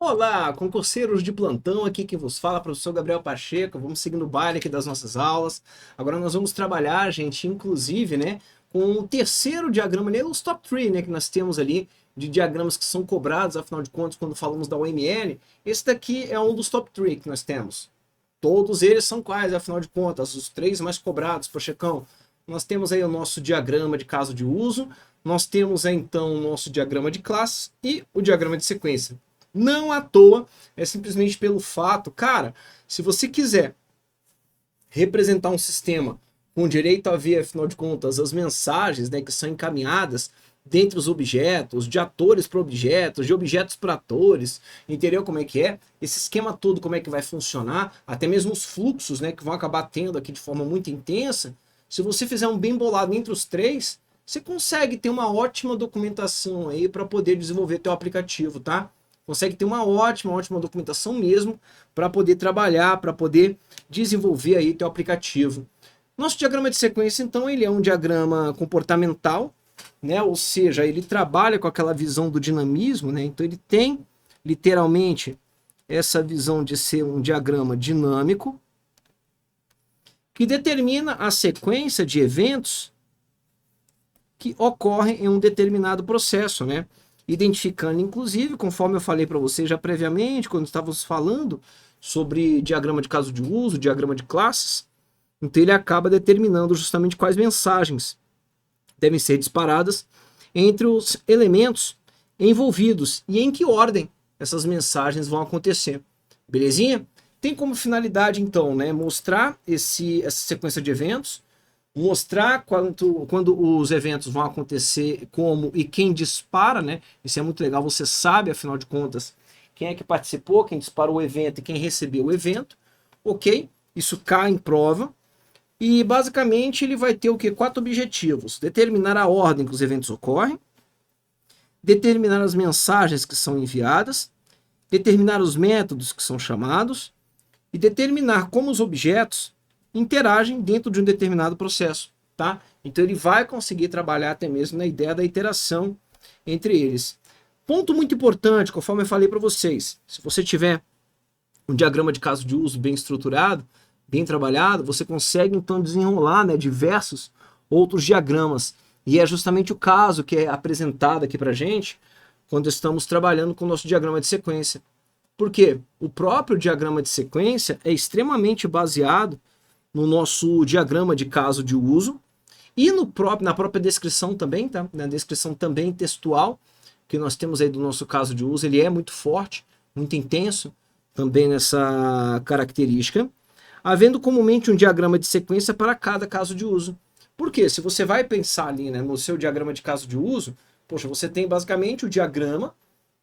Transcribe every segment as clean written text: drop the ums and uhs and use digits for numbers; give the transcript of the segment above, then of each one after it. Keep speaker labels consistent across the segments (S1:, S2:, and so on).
S1: Olá, concurseiros de plantão, aqui quem vos fala, professor Gabriel Pacheco. Vamos seguindo o baile aqui das nossas aulas. Agora nós vamos trabalhar, gente, inclusive, né, com o terceiro diagrama, né, os top 3, né, que nós temos ali, de diagramas que são cobrados, afinal de contas, quando falamos da UML. Esse daqui é um dos top 3 que nós temos. Todos eles são quais, afinal de contas? Os três mais cobrados, Pachecão. Nós temos aí o nosso diagrama de caso de uso, nós temos aí, então, o nosso diagrama de classes e o diagrama de sequência. Não à toa, é simplesmente pelo fato, cara, se você quiser representar um sistema com direito a ver, afinal de contas, as mensagens, né, que são encaminhadas dentre os objetos, de atores para objetos, de objetos para atores, entendeu como é que é? Esse esquema todo, como é que vai funcionar, até mesmo os fluxos, né, que vão acabar tendo aqui de forma muito intensa. Se você fizer um bem bolado entre os três, você consegue ter uma ótima documentação aí para poder desenvolver teu aplicativo, tá? Consegue ter uma ótima documentação mesmo para poder trabalhar, para poder desenvolver aí teu aplicativo. Nosso diagrama de sequência, então, ele é um diagrama comportamental, né? Ou seja, ele trabalha com aquela visão do dinamismo, né? Então ele tem literalmente essa visão de ser um diagrama dinâmico que determina a sequência de eventos que ocorrem em um determinado processo, né? Identificando, inclusive, conforme eu falei para vocês já previamente, quando estávamos falando sobre diagrama de caso de uso, diagrama de classes, então ele acaba determinando justamente quais mensagens devem ser disparadas entre os elementos envolvidos e em que ordem essas mensagens vão acontecer. Belezinha? Tem como finalidade, então, né, mostrar essa sequência de eventos, mostrar quando os eventos vão acontecer, como e quem dispara, né? Isso é muito legal, você sabe, afinal de contas, quem é que participou, quem disparou o evento e quem recebeu o evento, ok? Isso cai em prova. E basicamente ele vai ter o que? 4 objetivos: determinar a ordem que os eventos ocorrem, determinar as mensagens que são enviadas, determinar os métodos que são chamados e determinar como os objetos interagem dentro de um determinado processo, tá? Então ele vai conseguir trabalhar até mesmo na ideia da interação entre eles. Ponto muito importante, conforme eu falei para vocês, se você tiver um diagrama de caso de uso bem estruturado, bem trabalhado, você consegue então desenrolar, né, diversos outros diagramas. E é justamente o caso que é apresentado aqui para a gente quando estamos trabalhando com o nosso diagrama de sequência. Por quê? O próprio diagrama de sequência é extremamente baseado no nosso diagrama de caso de uso e na própria descrição também, tá? Na descrição também textual que nós temos aí do nosso caso de uso, ele é muito forte, muito intenso também nessa característica, havendo comumente um diagrama de sequência para cada caso de uso. Por quê? Se você vai pensar ali, né, no seu diagrama de caso de uso, poxa, você tem basicamente o diagrama,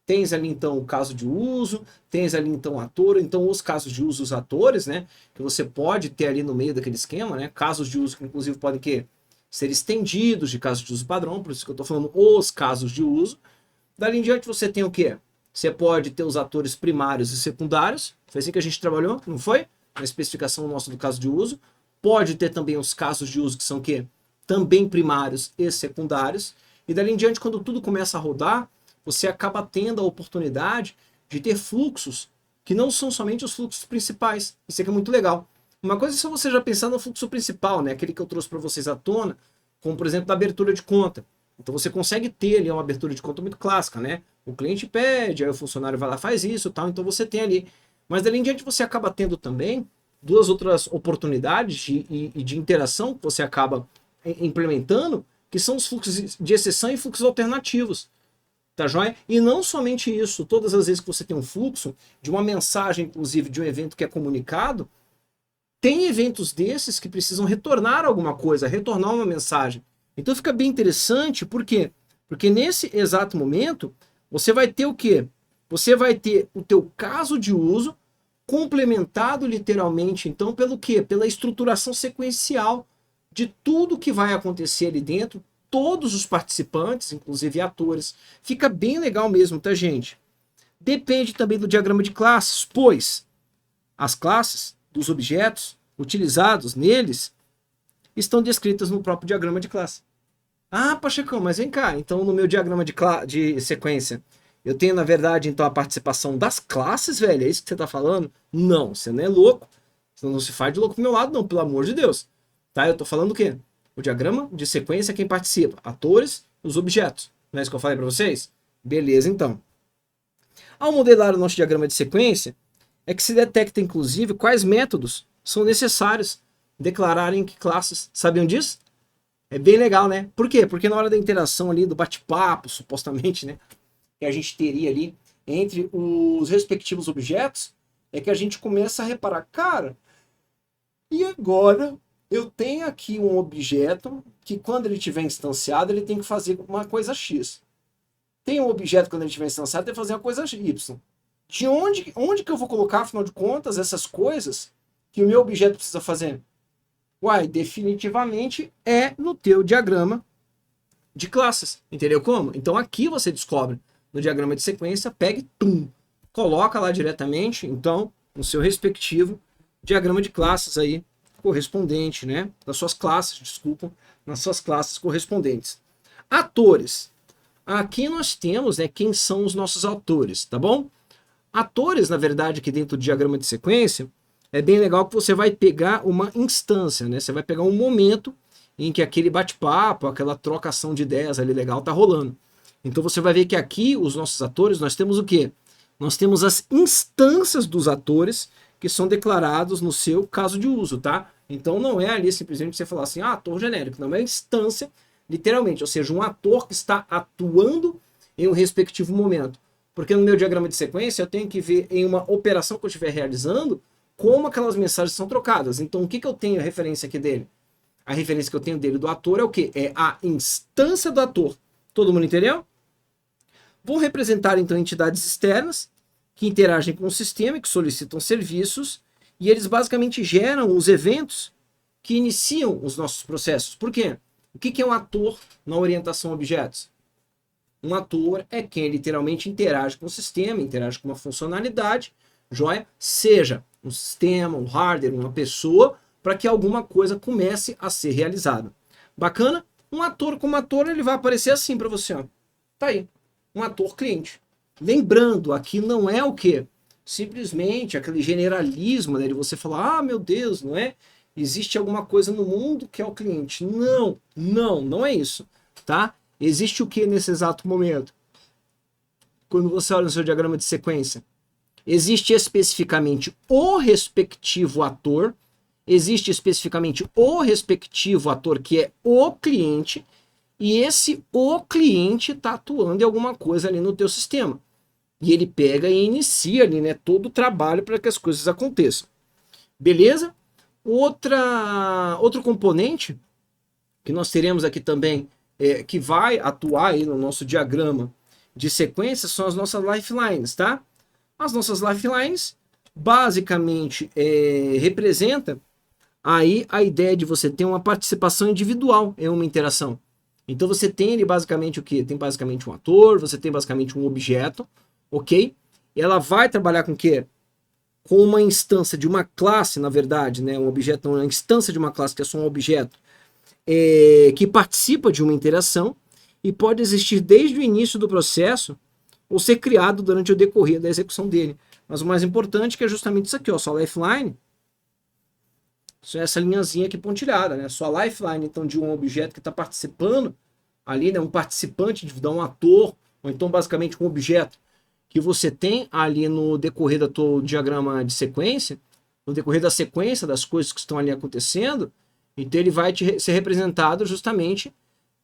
S1: tens ali então o caso de uso, tens ali então o ator, então os casos de uso, os atores, né, que você pode ter ali no meio daquele esquema, né, casos de uso que inclusive podem ser estendidos de casos de uso padrão, por isso que eu estou falando os casos de uso. Dali em diante você tem o quê? Você pode ter os atores primários e secundários, foi assim que a gente trabalhou, não foi? Na especificação nossa do caso de uso. Pode ter também os casos de uso que são o quê? Também primários e secundários. E dali em diante, quando tudo começa a rodar, você acaba tendo a oportunidade de ter fluxos que não são somente os fluxos principais. Isso aqui é muito legal. Uma coisa é só você já pensar no fluxo principal, né? Aquele que eu trouxe para vocês à tona, como por exemplo da abertura de conta. Então você consegue ter ali uma abertura de conta muito clássica, né? O cliente pede, aí o funcionário vai lá, faz isso, tal, então você tem ali. Mas dali em diante você acaba tendo também duas outras oportunidades de interação que você acaba implementando, que são os fluxos de exceção e fluxos alternativos. Tá joia? E não somente isso, todas as vezes que você tem um fluxo de uma mensagem, inclusive de um evento que é comunicado, tem eventos desses que precisam retornar alguma coisa, retornar uma mensagem. Então fica bem interessante, por quê? Porque nesse exato momento, você vai ter o quê? Você vai ter o teu caso de uso complementado literalmente, então, pelo quê? Pela estruturação sequencial de tudo que vai acontecer ali dentro, todos os participantes, inclusive atores. Fica bem legal mesmo, tá, gente? Depende também do diagrama de classes, pois as classes dos objetos utilizados neles estão descritas no próprio diagrama de classe. Ah, Pachecão, mas vem cá, então no meu diagrama de sequência, eu tenho, na verdade, então a participação das classes, velho, é isso que você tá falando? Não, você não é louco, você não se faz de louco pro meu lado, não, pelo amor de Deus. Tá, eu tô falando o quê? O diagrama de sequência é quem participa, atores, os objetos. Não é isso que eu falei para vocês? Beleza, então. Ao modelar o nosso diagrama de sequência, é que se detecta, inclusive, quais métodos são necessários declararem que classes. Sabiam disso? É bem legal, né? Por quê? Porque na hora da interação ali, do bate-papo, supostamente, né? Que a gente teria ali entre os respectivos objetos, é que a gente começa a reparar, cara, e agora eu tenho aqui um objeto que quando ele estiver instanciado, ele tem que fazer uma coisa X. Tem um objeto quando ele estiver instanciado, tem que fazer uma coisa Y. De onde que eu vou colocar, afinal de contas, essas coisas que o meu objeto precisa fazer? Uai, definitivamente é no teu diagrama de classes. Entendeu como? Então aqui você descobre no diagrama de sequência, pega e tum, coloca lá diretamente, então, no seu respectivo diagrama de classes aí, correspondente, né? Das suas classes, desculpa, nas suas classes correspondentes. Atores. Aqui nós temos, né, quem são os nossos autores, tá bom? Atores, na verdade, aqui dentro do diagrama de sequência, é bem legal que você vai pegar uma instância, né? Você vai pegar um momento em que aquele bate-papo, aquela trocação de ideias ali legal tá rolando. Então você vai ver que aqui, os nossos atores, nós temos o quê? Nós temos as instâncias dos atores que são declarados no seu caso de uso, tá? Então não é ali simplesmente você falar assim, ah, ator genérico. Não é instância, literalmente, ou seja, um ator que está atuando em um respectivo momento. Porque no meu diagrama de sequência eu tenho que ver em uma operação que eu estiver realizando como aquelas mensagens são trocadas. Então o que eu tenho a referência aqui dele? A referência que eu tenho dele do ator é o quê? É a instância do ator. Todo mundo entendeu? Vão representar então entidades externas que interagem com o sistema, que solicitam serviços, e eles basicamente geram os eventos que iniciam os nossos processos. Por quê? O que é um ator na orientação a objetos? Um ator é quem literalmente interage com o sistema, interage com uma funcionalidade, joia? Seja um sistema, um hardware, uma pessoa, para que alguma coisa comece a ser realizada. Bacana? Um ator como ator, ele vai aparecer assim para você, ó. Tá aí. Um ator cliente. Lembrando, aqui não é o quê? Simplesmente aquele generalismo, né, de você falar, ah, meu Deus, não é? Existe alguma coisa no mundo que é o cliente. Não, não é isso, tá? Existe o que nesse exato momento? Quando você olha no seu diagrama de sequência, existe especificamente o respectivo ator, existe especificamente o respectivo ator que é o cliente, e esse o cliente está atuando em alguma coisa ali no teu sistema. E ele pega e inicia ali, né, todo o trabalho para que as coisas aconteçam. Beleza? Outro componente que nós teremos aqui também, que vai atuar aí no nosso diagrama de sequência, são as nossas lifelines, tá? As nossas lifelines basicamente representa aí a ideia de você ter uma participação individual em uma interação. Então você tem ali basicamente o quê? Tem basicamente um ator, você tem basicamente um objeto, ok? E ela vai trabalhar com o quê? Com uma instância de uma classe, na verdade, né? Um objeto, uma instância de uma classe que é só um objeto, que participa de uma interação e pode existir desde o início do processo ou ser criado durante o decorrer da execução dele. Mas o mais importante é que é justamente isso aqui, ó, sua lifeline, isso é essa linhazinha aqui pontilhada, né? Sua lifeline, então, de um objeto que está participando ali, né? Um participante, um ator, ou então basicamente um objeto que você tem ali no decorrer do teu diagrama de sequência, no decorrer da sequência das coisas que estão ali acontecendo, então ele vai ser representado justamente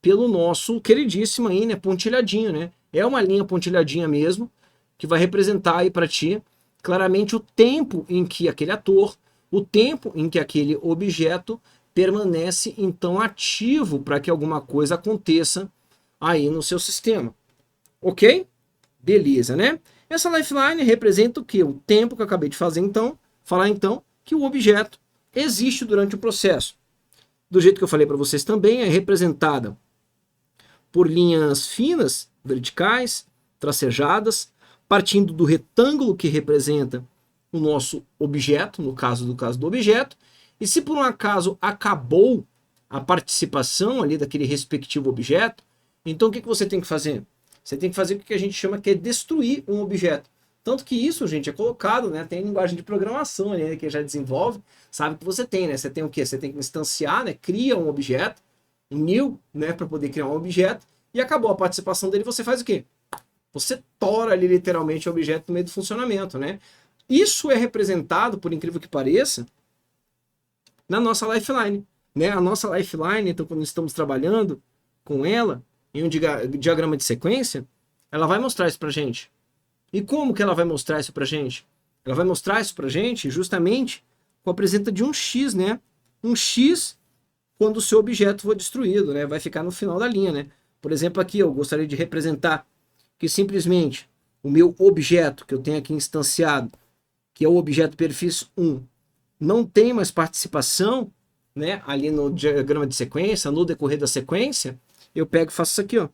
S1: pelo nosso queridíssimo aí, né? Pontilhadinho, né? É uma linha pontilhadinha mesmo, que vai representar aí para ti claramente o tempo em que aquele ator, o tempo em que aquele objeto permanece então ativo para que alguma coisa aconteça aí no seu sistema. Ok? Beleza, né? Essa lifeline representa o que? O tempo que eu acabei de falar então que o objeto existe durante o processo. Do jeito que eu falei para vocês também, é representada por linhas finas, verticais, tracejadas, partindo do retângulo que representa o nosso objeto, no caso do objeto, e se por um acaso acabou a participação ali daquele respectivo objeto, então o que você tem que fazer? Você tem que fazer o que a gente chama que é destruir um objeto. Tanto que isso, gente, é colocado, né? Tem linguagem de programação ali, né, que já desenvolve, sabe que você tem, né? Você tem o quê? Você tem que instanciar, né? Cria um objeto, um new, né? Para poder criar um objeto, e acabou a participação dele, você faz o quê? Você tora ali literalmente o objeto no meio do funcionamento, né? Isso é representado, por incrível que pareça, na nossa lifeline, né? A nossa lifeline, então, quando estamos trabalhando com ela, em um diagrama de sequência, ela vai mostrar isso pra gente. E como que ela vai mostrar isso pra gente? Ela vai mostrar isso pra gente justamente com a presença de um X, né? Um X quando o seu objeto for destruído, né? Vai ficar no final da linha, né? Por exemplo, aqui eu gostaria de representar que simplesmente o meu objeto que eu tenho aqui instanciado, que é o objeto perfis 1, não tem mais participação, né? Ali no diagrama de sequência, no decorrer da sequência, eu pego e faço isso aqui, ó,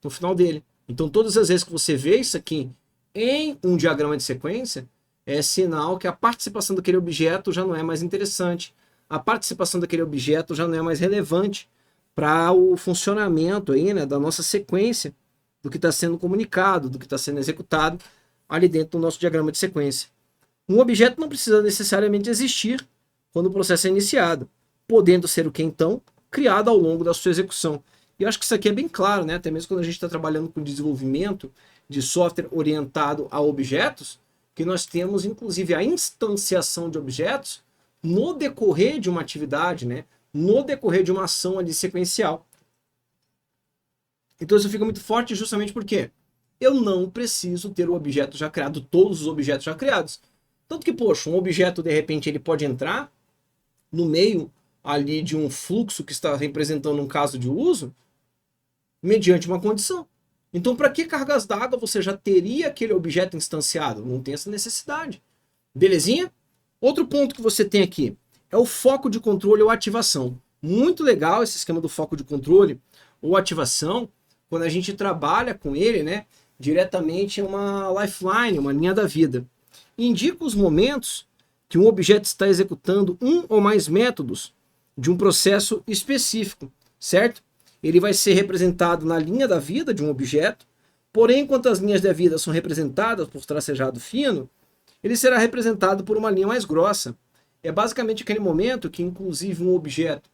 S1: no final dele. Então, todas as vezes que você vê isso aqui em um diagrama de sequência, é sinal que a participação daquele objeto já não é mais interessante. A participação daquele objeto já não é mais relevante para o funcionamento aí, né, da nossa sequência, do que está sendo comunicado, do que está sendo executado ali dentro do nosso diagrama de sequência. Um objeto não precisa necessariamente existir quando o processo é iniciado, podendo ser o que então criado ao longo da sua execução. E eu acho que isso aqui é bem claro, né? Até mesmo quando a gente está trabalhando com desenvolvimento de software orientado a objetos, que nós temos inclusive a instanciação de objetos no decorrer de uma atividade, né? No decorrer de uma ação ali sequencial. Então isso fica muito forte justamente porque eu não preciso ter o objeto já criado, todos os objetos já criados. Tanto que, poxa, um objeto de repente ele pode entrar no meio ali de um fluxo que está representando um caso de uso, mediante uma condição. Então, para que cargas d'água você já teria aquele objeto instanciado? Não tem essa necessidade. Belezinha? Outro ponto que você tem aqui é o foco de controle ou ativação. Muito legal esse esquema do foco de controle ou ativação, quando a gente trabalha com ele, né, diretamente em uma lifeline, uma linha da vida. Indica os momentos que um objeto está executando um ou mais métodos de um processo específico, certo? Ele vai ser representado na linha da vida de um objeto, porém, enquanto as linhas da vida são representadas por tracejado fino, ele será representado por uma linha mais grossa. É basicamente aquele momento que, inclusive, um objeto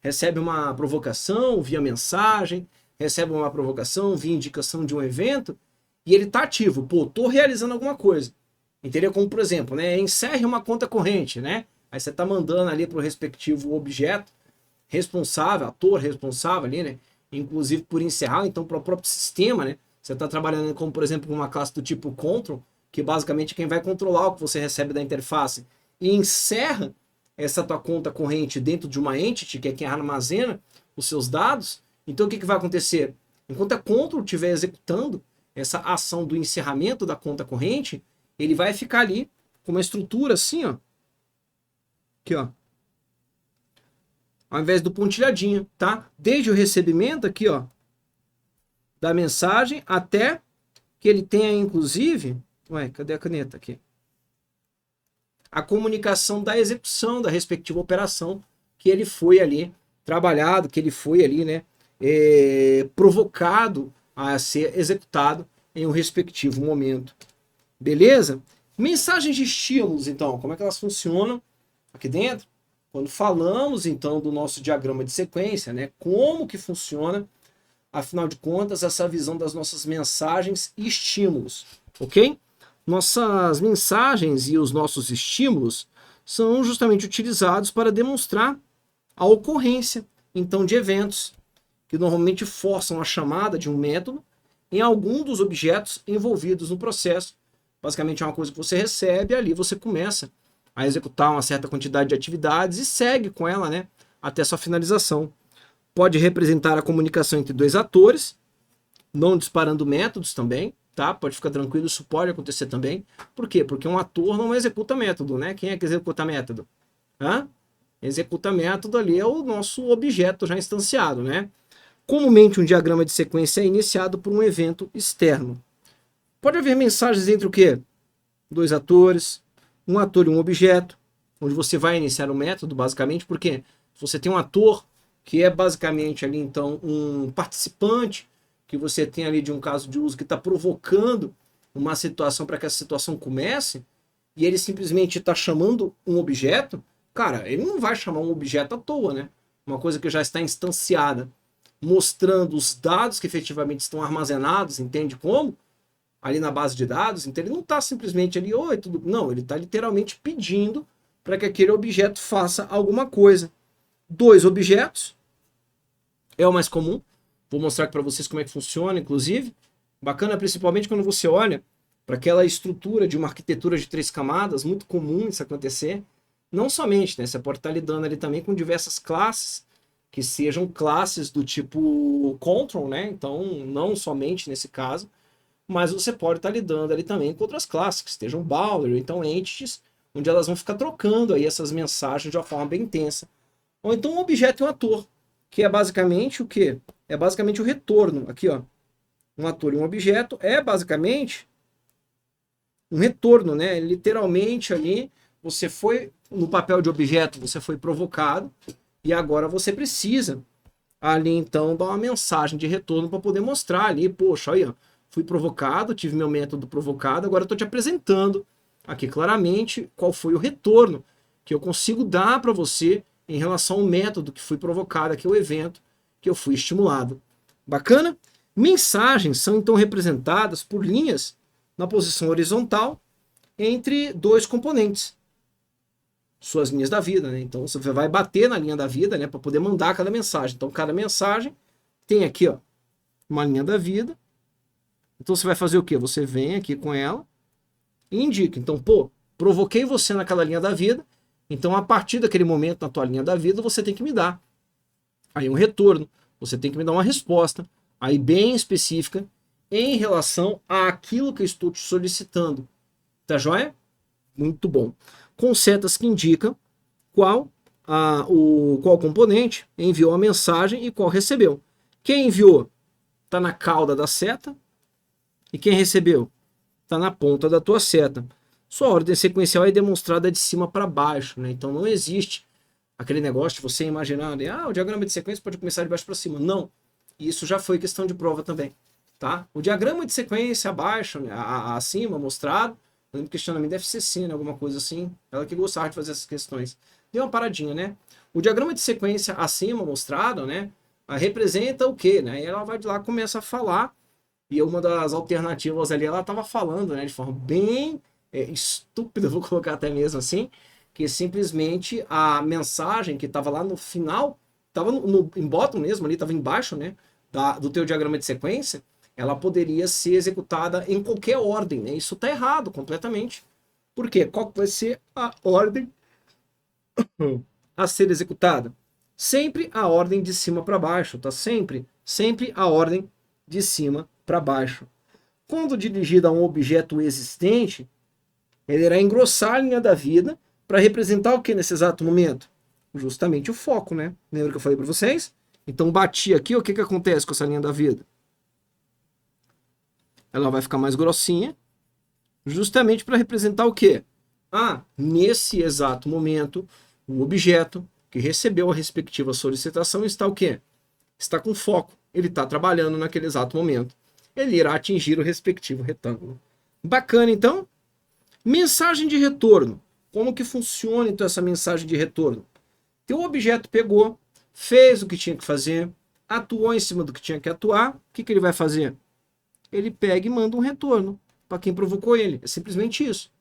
S1: recebe uma provocação via mensagem, recebe uma provocação via indicação de um evento, e ele está ativo. Pô, estou realizando alguma coisa. Entendeu? Como, por exemplo, né, encerre uma conta corrente, né? Aí você está mandando ali para o respectivo objeto responsável, ator responsável ali, né? Inclusive por encerrar, então para o próprio sistema, né? Você está trabalhando como, por exemplo, uma classe do tipo control, que basicamente é quem vai controlar o que você recebe da interface e encerra essa tua conta corrente dentro de uma entity, que é quem armazena os seus dados. Então o que vai acontecer? Enquanto a control estiver executando essa ação do encerramento da conta corrente, ele vai ficar ali com uma estrutura assim, ó. Aqui, ó. Ao invés do pontilhadinho, tá? Desde o recebimento aqui, ó, da mensagem até que ele tenha, inclusive... Ué, cadê a caneta aqui? A comunicação da execução da respectiva operação que ele foi ali trabalhado, que ele foi ali, né, provocado a ser executado em um respectivo momento. Beleza? Mensagens de estímulos, então, como é que elas funcionam aqui dentro? Quando falamos, então, do nosso diagrama de sequência, né, como que funciona, afinal de contas, essa visão das nossas mensagens e estímulos, ok? Nossas mensagens e os nossos estímulos são justamente utilizados para demonstrar a ocorrência, então, de eventos que normalmente forçam a chamada de um método em algum dos objetos envolvidos no processo. Basicamente é uma coisa que você recebe e ali você começa a executar uma certa quantidade de atividades e segue com ela, né, até sua finalização. Pode representar a comunicação entre dois atores, não disparando métodos também, tá? Pode ficar tranquilo, isso pode acontecer também. Por quê? Porque um ator não executa método, né? Quem é que executa método? Hã? Executa método ali é o nosso objeto já instanciado, né? Comumente um diagrama de sequência é iniciado por um evento externo. Pode haver mensagens entre o quê? Dois atores, um ator e um objeto, onde você vai iniciar o método, basicamente, porque Você tem um ator, que é basicamente ali então um participante, que você tem ali de um caso de uso que está provocando uma situação para que essa situação comece, e ele simplesmente está chamando um objeto, cara, ele não vai chamar um objeto à toa, né? Uma coisa que já está instanciada, mostrando os dados que efetivamente estão armazenados, entende como? Ali na base de dados, então ele não está simplesmente ali, oi, tudo. Não, ele está literalmente pedindo para que aquele objeto faça alguma coisa. Dois objetos é o mais comum. Vou mostrar aqui para vocês como é que funciona, inclusive. Bacana, principalmente quando você olha para aquela estrutura de uma arquitetura de 3 camadas, muito comum isso acontecer. Não somente, né? Você pode estar lidando ali também com diversas classes, que sejam classes do tipo control, né? Então, não somente nesse caso, mas você pode estar lidando ali também com outras classes, que estejam boundary, então entities, onde elas vão ficar trocando aí essas mensagens de uma forma bem intensa. Ou então um objeto e um ator, que é basicamente o quê? É basicamente o retorno. Aqui, ó, um ator e um objeto é basicamente um retorno, né? Literalmente ali, você foi no papel de objeto, você foi provocado, e agora você precisa ali então dar uma mensagem de retorno para poder mostrar ali, poxa, aí, ó, fui provocado, tive meu método provocado, agora estou te apresentando aqui claramente qual foi o retorno que eu consigo dar para você em relação ao método que fui provocado, aqui o evento que eu fui estimulado. Bacana? Mensagens são então representadas por linhas na posição horizontal entre dois componentes, suas linhas da vida, né? Então você vai bater na linha da vida, né, para poder mandar cada mensagem. Então cada mensagem tem aqui, ó, uma linha da vida. Então você vai fazer o quê? Você vem aqui com ela e indica. Então, pô, provoquei você naquela linha da vida, então a partir daquele momento na tua linha da vida você tem que me dar aí um retorno, você tem que me dar uma resposta aí bem específica em relação àquilo que eu estou te solicitando. Tá joia? Muito bom. Com setas que indicam qual qual componente enviou a mensagem e qual recebeu. Quem enviou está na cauda da seta e quem recebeu está na ponta da tua seta. Sua ordem sequencial é demonstrada de cima para baixo, né? Então não existe aquele negócio de você imaginar, o diagrama de sequência pode começar de baixo para cima. Não. Isso já foi questão de prova também. Tá? O diagrama de sequência abaixo, né, acima, mostrado, no questionamento da FCC, né, alguma coisa assim, ela que gostava de fazer essas questões. Deu uma paradinha, né? O diagrama de sequência acima mostrado, né, representa o quê? Né? E ela vai de lá começa a falar, e uma das alternativas ali, ela estava falando, né, de forma bem estúpida, vou colocar até mesmo assim, que simplesmente a mensagem que estava lá no final, estava em bottom mesmo ali, estava embaixo, né, do teu diagrama de sequência, ela poderia ser executada em qualquer ordem, né? Isso está errado completamente. Por quê? Qual vai ser a ordem a ser executada? Sempre a ordem de cima para baixo, tá? Sempre a ordem de cima para baixo. Quando dirigida a um objeto existente, ele irá engrossar a linha da vida para representar o que nesse exato momento? Justamente o foco, né? Lembra que eu falei para vocês? Então bati aqui, o que acontece com essa linha da vida? Ela vai ficar mais grossinha, justamente para representar o quê? Nesse exato momento, o objeto que recebeu a respectiva solicitação está o quê? Está com foco, ele está trabalhando naquele exato momento. Ele irá atingir o respectivo retângulo. Bacana, então? Mensagem de retorno. Como que funciona, então, essa mensagem de retorno? Teu objeto pegou, fez o que tinha que fazer, atuou em cima do que tinha que atuar, o que ele vai fazer? Ele pega e manda um retorno para quem provocou ele. É simplesmente isso.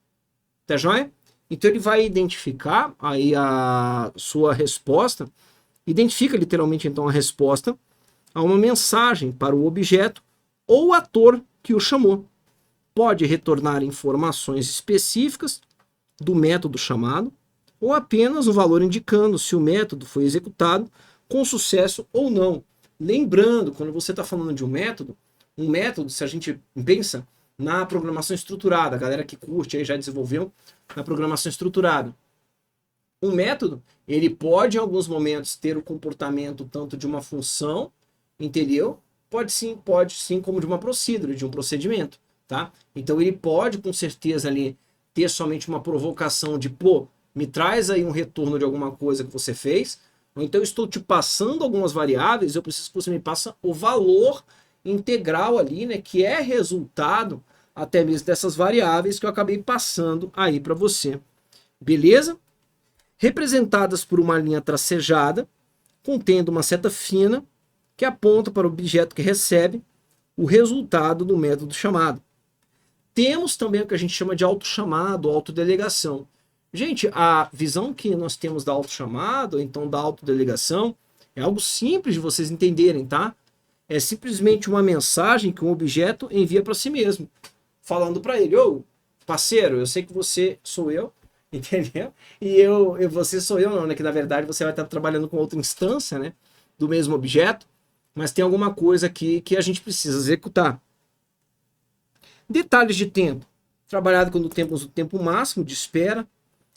S1: Tá joia? Então ele vai identificar aí a sua resposta, identifica literalmente então a resposta a uma mensagem para o objeto ou ator que o chamou. Pode retornar informações específicas do método chamado ou apenas o valor indicando se o método foi executado com sucesso ou não. Lembrando, quando você está falando de um método, se a gente pensa na programação estruturada, a galera que curte aí já desenvolveu na programação estruturada. Um método, ele pode em alguns momentos ter o comportamento tanto de uma função, entendeu? Pode sim como de uma procedure, de um procedimento, tá? Então ele pode com certeza ali ter somente uma provocação de, me traz aí um retorno de alguma coisa que você fez, Ou então eu estou te passando algumas variáveis, eu preciso que você me passe o valor integral ali, né, que é resultado até mesmo dessas variáveis que eu acabei passando aí para você. Beleza? Representadas por uma linha tracejada, contendo uma seta fina que aponta para o objeto que recebe o resultado do método chamado. Temos também o que a gente chama de autochamado, autodelegação. Gente, a visão que nós temos da autochamado, ou então da autodelegação, é algo simples de vocês entenderem, tá? É simplesmente uma mensagem que um objeto envia para si mesmo, falando para ele: ô, parceiro, eu sei que você sou eu, entendeu? E você sou eu não, né? Que na verdade você vai estar trabalhando com outra instância, né? Do mesmo objeto, mas tem alguma coisa aqui que a gente precisa executar. Detalhes de tempo. Trabalhado quando temos o tempo máximo de espera,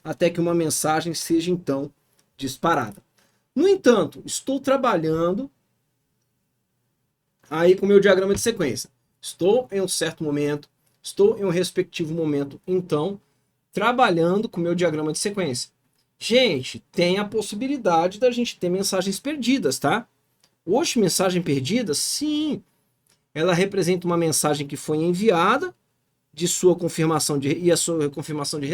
S1: até que uma mensagem seja então disparada. No entanto, estou trabalhando aí com o meu diagrama de sequência. Estou em um certo momento, estou em um respectivo momento, então, trabalhando com o meu diagrama de sequência. Gente, tem a possibilidade da gente ter mensagens perdidas, tá? Hoje, mensagem perdida? Sim. Ela representa uma mensagem que foi enviada de sua confirmação e a sua confirmação de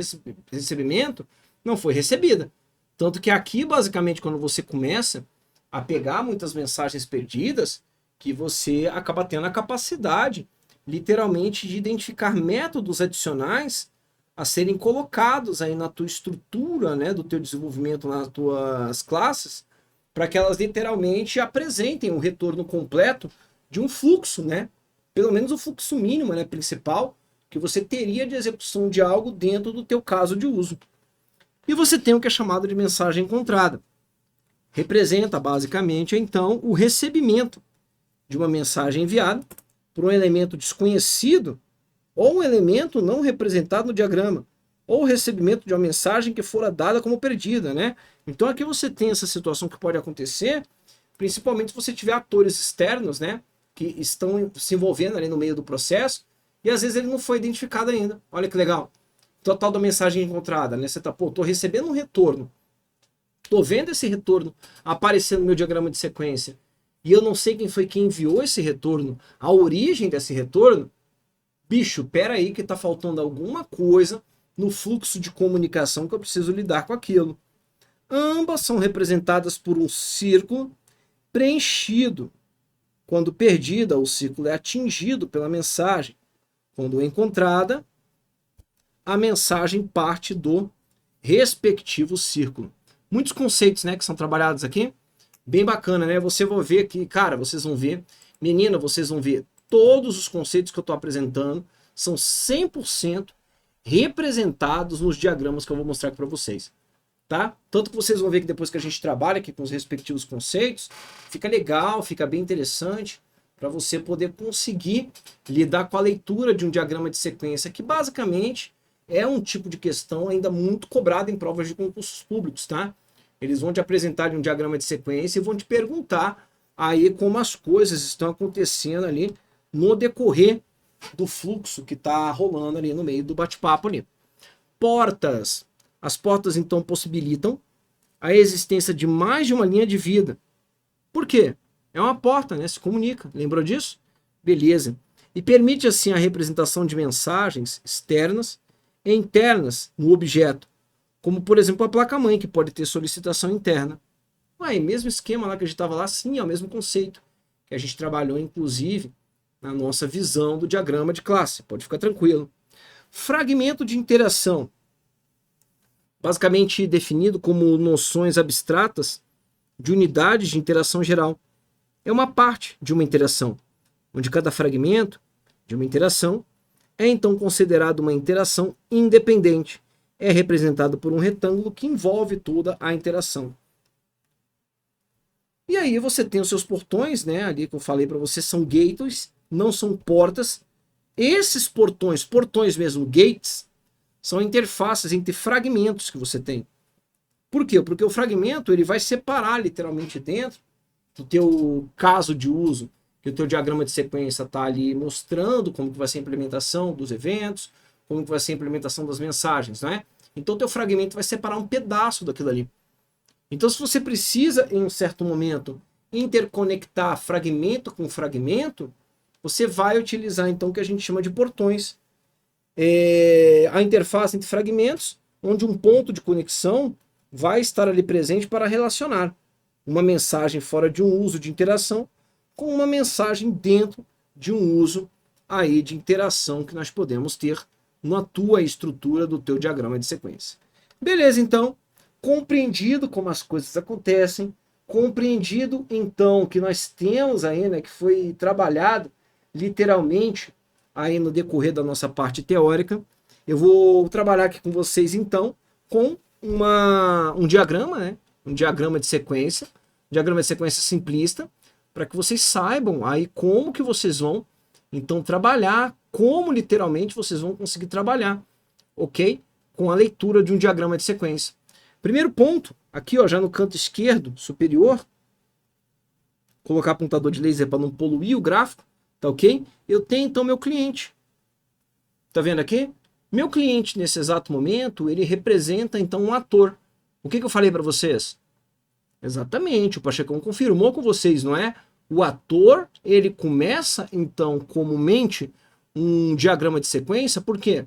S1: recebimento não foi recebida. Tanto que aqui, basicamente, quando você começa a pegar muitas mensagens perdidas, que você acaba tendo a capacidade, literalmente, de identificar métodos adicionais a serem colocados aí na tua estrutura, né, do teu desenvolvimento nas tuas classes, para que elas literalmente apresentem um retorno completo de um fluxo, né? Pelo menos o fluxo mínimo, né, principal, que você teria de execução de algo dentro do teu caso de uso. E você tem o que é chamado de mensagem encontrada. Representa basicamente então o recebimento de uma mensagem enviada por um elemento desconhecido ou um elemento não representado no diagrama, ou o recebimento de uma mensagem que fora dada como perdida, né? Então aqui você tem essa situação que pode acontecer, principalmente se você tiver atores externos, né, que estão se envolvendo ali no meio do processo, e às vezes ele não foi identificado ainda. Olha que legal. Total da mensagem encontrada, né? Você tá, pô, tô recebendo um retorno. Tô vendo esse retorno aparecer no meu diagrama de sequência. E eu não sei quem foi que enviou esse retorno, a origem desse retorno. Bicho, pera aí que tá faltando alguma coisa no fluxo de comunicação que eu preciso lidar com aquilo. Ambas são representadas por um círculo preenchido. Quando perdida, o círculo é atingido pela mensagem. Quando encontrada, a mensagem parte do respectivo círculo. Muitos conceitos, né, que são trabalhados aqui. Bem bacana, né? Você vai ver aqui, cara, vocês vão ver. Menina, vocês vão ver. Todos os conceitos que eu estou apresentando são 100% representados nos diagramas que eu vou mostrar aqui para vocês. Tá? Tanto que vocês vão ver que depois que a gente trabalha aqui com os respectivos conceitos, fica legal, fica bem interessante para você poder conseguir lidar com a leitura de um diagrama de sequência, que basicamente é um tipo de questão ainda muito cobrada em provas de concursos públicos, tá? Eles vão te apresentar um diagrama de sequência e vão te perguntar aí como as coisas estão acontecendo ali no decorrer do fluxo que está rolando ali no meio do bate-papo ali. Portas. As portas, então, possibilitam a existência de mais de uma linha de vida. Por quê? É uma porta, né? Se comunica. Lembrou disso? Beleza. E permite, assim, a representação de mensagens externas e internas no objeto. Como, por exemplo, a placa-mãe, que pode ter solicitação interna. Ué, mesmo esquema lá que a gente estava lá, sim, é o mesmo conceito. Que a gente trabalhou, inclusive, na nossa visão do diagrama de classe. Pode ficar tranquilo. Fragmento de interação. Basicamente definido como noções abstratas de unidades de interação geral. É uma parte de uma interação, onde cada fragmento de uma interação é então considerado uma interação independente. É representado por um retângulo que envolve toda a interação. E aí você tem os seus portões, né? Ali que eu falei para você, são gateways, não são portas. Esses portões, portões mesmo, gates, são interfaces entre fragmentos que você tem. Por quê? Porque o fragmento ele vai separar literalmente dentro do teu caso de uso, que o teu diagrama de sequência está ali mostrando como que vai ser a implementação dos eventos, como que vai ser a implementação das mensagens, né? Então o teu fragmento vai separar um pedaço daquilo ali. Então, se você precisa, em um certo momento, interconectar fragmento com fragmento, você vai utilizar, então, o que a gente chama de portões. A interface entre fragmentos, onde um ponto de conexão vai estar ali presente para relacionar uma mensagem fora de um uso de interação com uma mensagem dentro de um uso aí de interação que nós podemos ter na tua estrutura do teu diagrama de sequência. Beleza, então, compreendido como as coisas acontecem, compreendido então que nós temos aí, né, que foi trabalhado literalmente aí no decorrer da nossa parte teórica, eu vou trabalhar aqui com vocês então com um diagrama, né, um diagrama de sequência simplista, para que vocês saibam aí como que vocês vão então trabalhar, como literalmente vocês vão conseguir trabalhar, ok? Com a leitura de um diagrama de sequência. Primeiro ponto, aqui ó, já no canto esquerdo superior, colocar apontador de laser para não poluir o gráfico, tá ok? Eu tenho então meu cliente. Tá vendo aqui? Meu cliente nesse exato momento, ele representa então um ator. O que eu falei para vocês? Exatamente, o Pachecão confirmou com vocês, não é? O ator, ele começa então comumente um diagrama de sequência, por quê?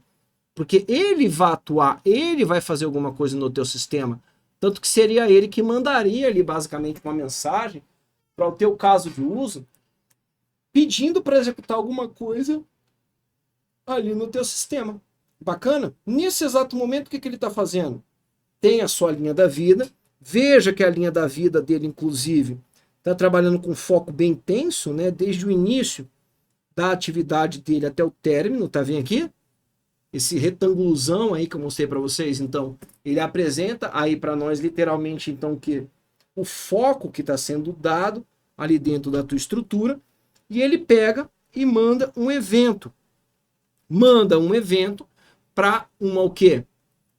S1: Porque ele vai atuar, ele vai fazer alguma coisa no teu sistema, tanto que seria ele que mandaria ali basicamente uma mensagem para o teu caso de uso, pedindo para executar alguma coisa ali no teu sistema. Bacana? Nesse exato momento, o que ele está fazendo? Tem a sua linha da vida, veja que a linha da vida dele, inclusive, está trabalhando com foco bem intenso, né? Desde o início da atividade dele até o término, tá vendo aqui? Esse retângulozão aí que eu mostrei para vocês, então, ele apresenta aí para nós literalmente, então, que o foco que está sendo dado ali dentro da tua estrutura, e ele pega e manda um evento. Manda um evento para o quê?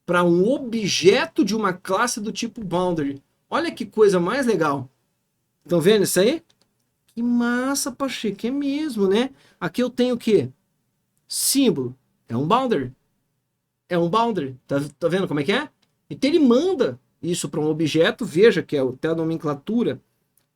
S1: Para um objeto de uma classe do tipo boundary. Olha que coisa mais legal. Estão vendo isso aí? Que massa, Pacheco, é mesmo, né? Aqui eu tenho o quê? Símbolo. É um boundary. É um boundary. Tá vendo como é que é? Então ele manda isso para um objeto. Veja que até a nomenclatura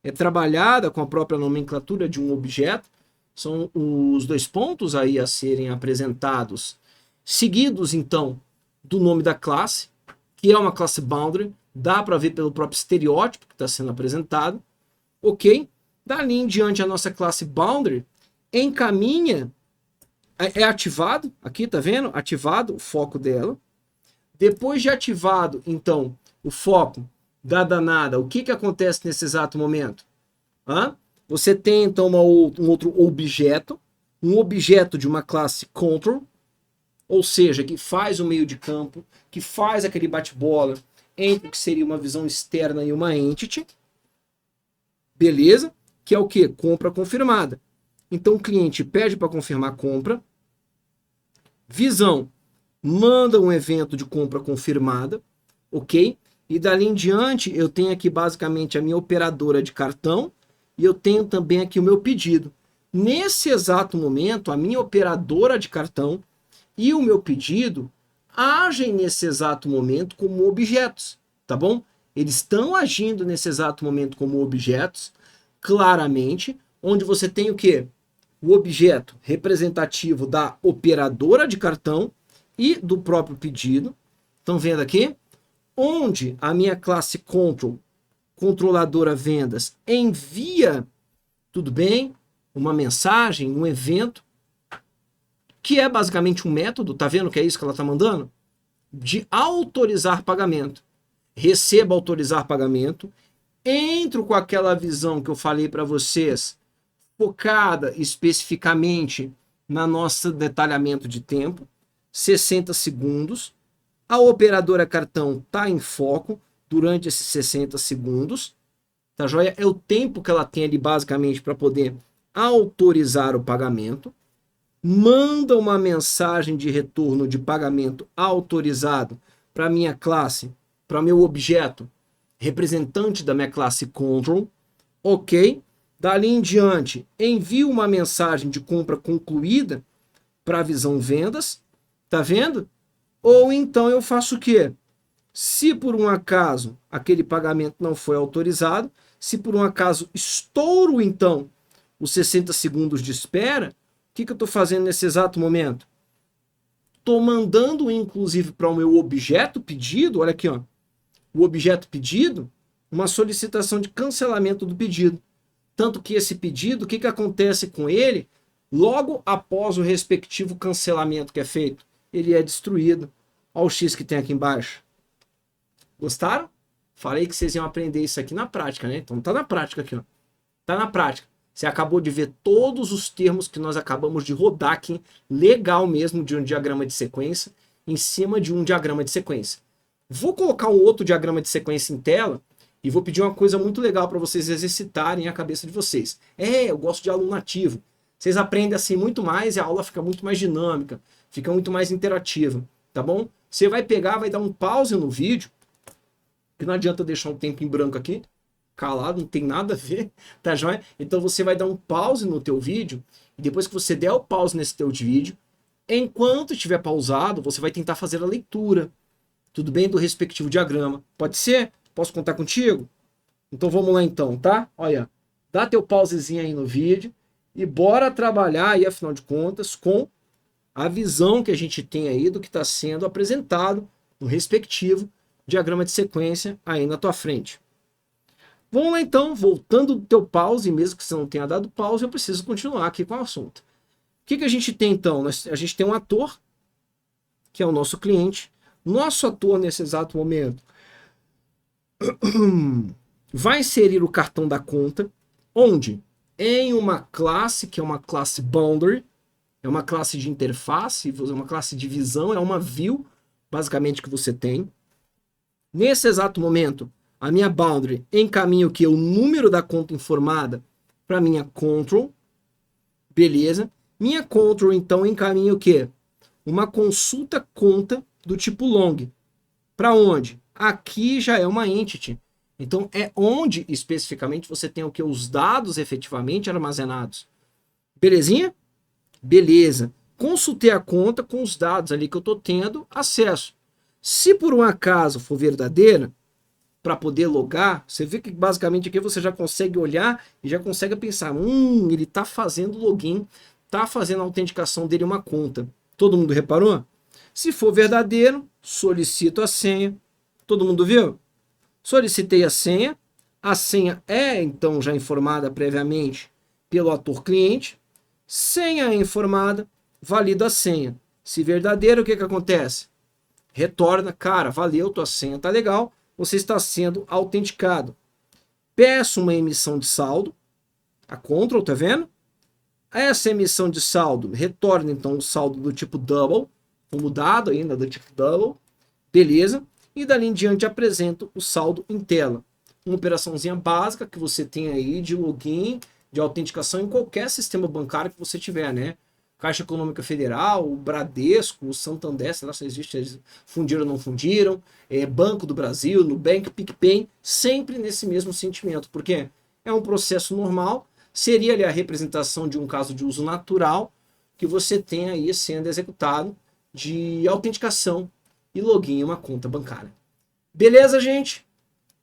S1: é trabalhada com a própria nomenclatura de um objeto. São os dois pontos aí a serem apresentados, seguidos então do nome da classe, que é uma classe boundary. Dá para ver pelo próprio estereótipo que está sendo apresentado. Ok? Dali em diante a nossa classe boundary encaminha, é ativado, aqui tá vendo? Ativado o foco dela. Depois de ativado, então, o foco da danada, o que acontece nesse exato momento? Você tem, então, um outro objeto, um objeto de uma classe control, ou seja, que faz o meio de campo, que faz aquele bate-bola entre o que seria uma visão externa e uma entity. Beleza? Que é o que? Compra confirmada. Então o cliente pede para confirmar a compra. Visão manda um evento de compra confirmada. Ok? E dali em diante eu tenho aqui basicamente a minha operadora de cartão e eu tenho também aqui o meu pedido. Nesse exato momento, a minha operadora de cartão e o meu pedido agem nesse exato momento como objetos, tá bom? Eles estão agindo nesse exato momento como objetos, claramente, onde você tem o quê? O objeto representativo da operadora de cartão e do próprio pedido. Estão vendo aqui? Onde a minha classe control, controladora vendas, envia, tudo bem, uma mensagem, um evento, que é basicamente um método, tá vendo que é isso que ela está mandando? De autorizar pagamento. Receba autorizar pagamento, entro com aquela visão que eu falei para vocês, focada especificamente na nossa detalhamento de tempo, 60 segundos. A operadora cartão está em foco durante esses 60 segundos. Tá joia? É o tempo que ela tem ali basicamente para poder autorizar o pagamento. Manda uma mensagem de retorno de pagamento autorizado para minha classe, para meu objeto representante da minha classe control, ok? Dali em diante, envio uma mensagem de compra concluída para a visão vendas, tá vendo? Ou então eu faço o quê? Se por um acaso aquele pagamento não foi autorizado, se por um acaso estouro então os 60 segundos de espera, o que eu estou fazendo nesse exato momento? Estou mandando inclusive para o meu objeto pedido, olha aqui, ó, o objeto pedido, uma solicitação de cancelamento do pedido. Tanto que esse pedido, o que acontece com ele? Logo após o respectivo cancelamento que é feito, ele é destruído. Olha o X que tem aqui embaixo. Gostaram? Falei que vocês iam aprender isso aqui na prática, né? Então tá na prática aqui, ó. Tá na prática. Você acabou de ver todos os termos que nós acabamos de rodar aqui, legal mesmo, de um diagrama de sequência, em cima de um diagrama de sequência. Vou colocar um outro diagrama de sequência em tela e vou pedir uma coisa muito legal para vocês exercitarem a cabeça de vocês. Eu gosto de aluno ativo. Vocês aprendem assim muito mais e a aula fica muito mais dinâmica, fica muito mais interativa, tá bom? Você vai pegar, vai dar um pause no vídeo, que não adianta deixar um tempo em branco aqui, calado, não tem nada a ver, tá joia? Então você vai dar um pause no teu vídeo, e depois que você der o pause nesse teu vídeo, enquanto estiver pausado, você vai tentar fazer a leitura, tudo bem? Do respectivo diagrama. Pode ser? Posso contar contigo? Então vamos lá então, tá? Olha, dá teu pausezinho aí no vídeo, e bora trabalhar aí, afinal de contas, com a visão que a gente tem aí do que está sendo apresentado no respectivo diagrama de sequência aí na tua frente. Vamos lá então, voltando do teu pause, mesmo que você não tenha dado pause, eu preciso continuar aqui com o assunto. O que a gente tem então? A gente tem um ator, que é o nosso cliente. Nosso ator, nesse exato momento, vai inserir o cartão da conta, onde? Em uma classe, que é uma classe boundary, é uma classe de interface, é uma classe de visão, é uma view, basicamente, que você tem. Nesse exato momento, a minha boundary encaminha o que? O número da conta informada para minha control. Beleza. Minha control, então, encaminha o que? Uma consulta conta do tipo long. Para onde? Aqui já é uma entity. Então, é onde, especificamente, você tem o que? Os dados efetivamente armazenados. Belezinha? Beleza. Consultei a conta com os dados ali que eu estou tendo acesso. Se por um acaso for verdadeira, para poder logar, você vê que basicamente aqui você já consegue olhar e já consegue pensar, ele está fazendo login, está fazendo a autenticação dele uma conta. Todo mundo reparou? Se for verdadeiro, solicito a senha. Todo mundo viu? Solicitei a senha é então já informada previamente pelo ator cliente, senha é informada, valida a senha. Se verdadeiro, o que acontece? Retorna, cara, valeu, tua senha tá legal, você está sendo autenticado. Peço uma emissão de saldo, a control, tá vendo? Essa emissão de saldo retorna então o saldo do tipo double, o mudado ainda do tipo double, beleza? E dali em diante apresento o saldo em tela. Uma operaçãozinha básica que você tem aí de login, de autenticação em qualquer sistema bancário que você tiver, né? Caixa Econômica Federal, o Bradesco, o Santander, sei lá se existe, eles fundiram ou não fundiram, Banco do Brasil, Nubank, PicPay, sempre nesse mesmo sentimento, porque é um processo normal, seria ali a representação de um caso de uso natural que você tem aí sendo executado de autenticação e login em uma conta bancária. Beleza, gente?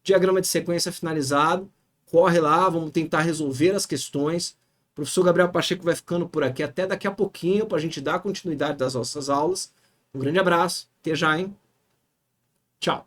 S1: Diagrama de sequência finalizado, corre lá, vamos tentar resolver as questões. O professor Gabriel Pacheco vai ficando por aqui até daqui a pouquinho para a gente dar continuidade das nossas aulas. Um grande abraço, até já, hein? Tchau.